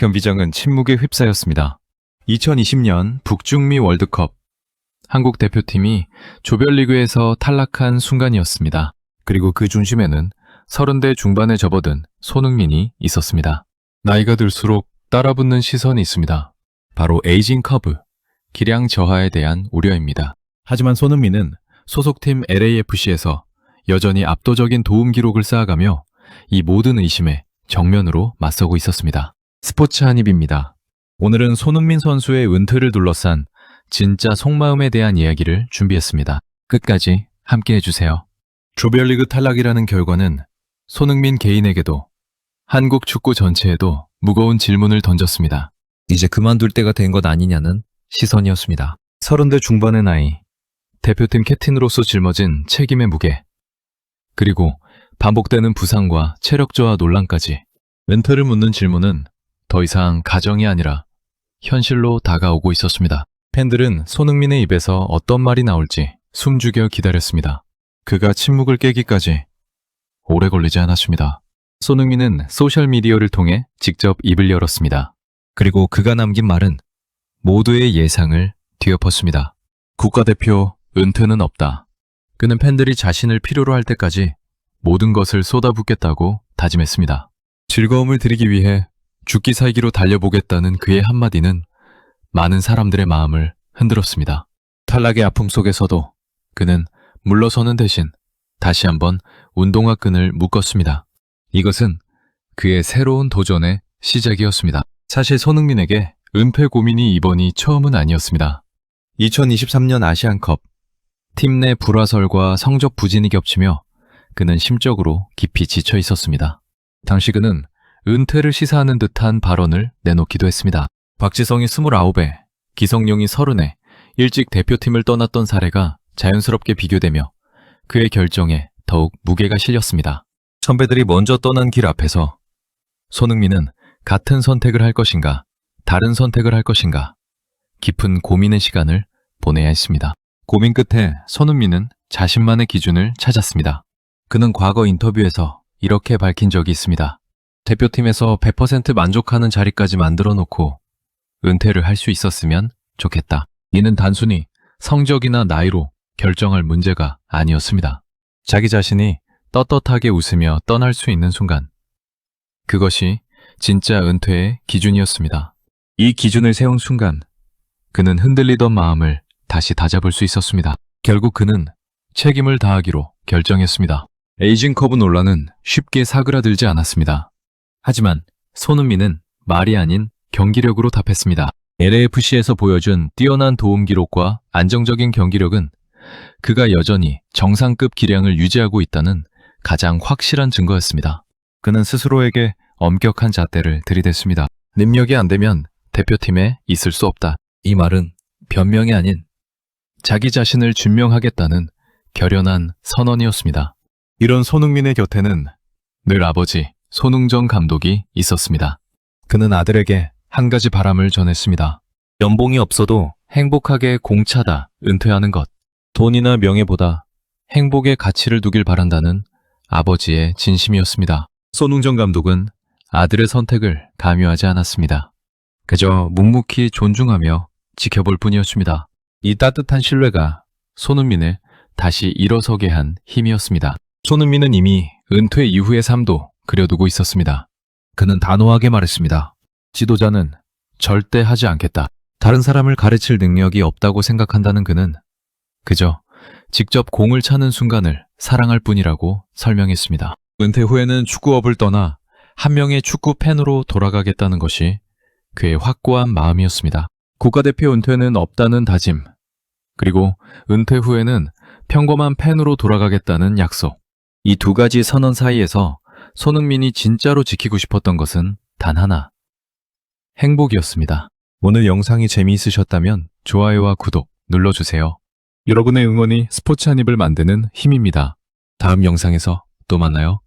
경기장은 침묵에 휩싸였습니다. 2020년 북중미 월드컵. 한국 대표팀이 조별리그에서 탈락한 순간이었습니다. 그리고 그 중심에는 30대 중반에 접어든 손흥민이 있었습니다. 나이가 들수록 따라붙는 시선이 있습니다. 바로 에이징 커브, 기량 저하에 대한 우려입니다. 하지만 손흥민은 소속팀 LAFC에서 여전히 압도적인 도움 기록을 쌓아가며 이 모든 의심에 정면으로 맞서고 있었습니다. 스포츠 한입입니다. 오늘은 손흥민 선수의 은퇴를 둘러싼 진짜 속마음에 대한 이야기를 준비했습니다. 끝까지 함께 해주세요. 조별리그 탈락이라는 결과는 손흥민 개인에게도 한국 축구 전체에도 무거운 질문을 던졌습니다. 이제 그만둘 때가 된 것 아니냐는 시선이었습니다. 30대 중반의 나이, 대표팀 캡틴으로서 짊어진 책임의 무게, 그리고 반복되는 부상과 체력 저하 논란까지 은퇴를 묻는 질문은 더 이상 가정이 아니라 현실로 다가오고 있었습니다. 팬들은 손흥민의 입에서 어떤 말이 나올지 숨죽여 기다렸습니다. 그가 침묵을 깨기까지 오래 걸리지 않았습니다. 손흥민은 소셜미디어를 통해 직접 입을 열었습니다. 그리고 그가 남긴 말은 모두의 예상을 뒤엎었습니다. 국가대표 은퇴는 없다. 그는 팬들이 자신을 필요로 할 때까지 모든 것을 쏟아붓겠다고 다짐했습니다. 즐거움을 드리기 위해 죽기 살기로 달려보겠다는 그의 한마디는 많은 사람들의 마음을 흔들었습니다. 탈락의 아픔 속에서도 그는 물러서는 대신 다시 한번 운동화 끈을 묶었습니다. 이것은 그의 새로운 도전의 시작이었습니다. 사실 손흥민에게 은퇴 고민이 이번이 처음은 아니었습니다. 2023년 아시안컵, 팀 내 불화설과 성적 부진이 겹치며 그는 심적으로 깊이 지쳐 있었습니다. 당시 그는 은퇴를 시사하는 듯한 발언을 내놓기도 했습니다. 박지성이 29에, 기성용이 30에 일찍 대표팀을 떠났던 사례가 자연스럽게 비교되며 그의 결정에 더욱 무게가 실렸습니다. 선배들이 먼저 떠난 길 앞에서 손흥민은 같은 선택을 할 것인가, 다른 선택을 할 것인가, 깊은 고민의 시간을 보내야 했습니다. 고민 끝에 손흥민은 자신만의 기준을 찾았습니다. 그는 과거 인터뷰에서 이렇게 밝힌 적이 있습니다. 대표팀에서 100% 만족하는 자리까지 만들어 놓고 은퇴를 할 수 있었으면 좋겠다. 이는 단순히 성적이나 나이로 결정할 문제가 아니었습니다. 자기 자신이 떳떳하게 웃으며 떠날 수 있는 순간, 그것이 진짜 은퇴의 기준이었습니다. 이 기준을 세운 순간 그는 흔들리던 마음을 다시 다잡을 수 있었습니다. 결국 그는 책임을 다하기로 결정했습니다. 에이징 커브 논란은 쉽게 사그라들지 않았습니다. 하지만 손흥민은 말이 아닌 경기력으로 답했습니다. LAFC에서 보여준 뛰어난 도움 기록과 안정적인 경기력은 그가 여전히 정상급 기량을 유지하고 있다는 가장 확실한 증거였습니다. 그는 스스로에게 엄격한 잣대를 들이댔습니다. 능력이 안 되면 대표팀에 있을 수 없다. 이 말은 변명이 아닌 자기 자신을 증명하겠다는 결연한 선언이었습니다. 이런 손흥민의 곁에는 늘 아버지 손흥정 감독이 있었습니다. 그는 아들에게 한 가지 바람을 전했습니다. 연봉이 없어도 행복하게 공차다 은퇴하는 것. 돈이나 명예보다 행복의 가치를 두길 바란다는 아버지의 진심이었습니다. 손흥정 감독은 아들의 선택을 강요하지 않았습니다. 그저 묵묵히 존중하며 지켜볼 뿐이었습니다. 이 따뜻한 신뢰가 손흥민을 다시 일어서게 한 힘이었습니다. 손흥민은 이미 은퇴 이후의 삶도 그려두고 있었습니다. 그는 단호하게 말했습니다. 지도자는 절대 하지 않겠다. 다른 사람을 가르칠 능력이 없다고 생각한다는 그는 그저 직접 공을 차는 순간을 사랑할 뿐이라고 설명했습니다. 은퇴 후에는 축구업을 떠나 한 명의 축구 팬으로 돌아가겠다는 것이 그의 확고한 마음이었습니다. 국가대표 은퇴는 없다는 다짐, 그리고 은퇴 후에는 평범한 팬으로 돌아가겠다는 약속. 이 두 가지 선언 사이에서 손흥민이 진짜로 지키고 싶었던 것은 단 하나, 행복이었습니다. 오늘 영상이 재미있으셨다면 좋아요와 구독 눌러주세요. 여러분의 응원이 스포츠 한입을 만드는 힘입니다. 다음 영상에서 또 만나요.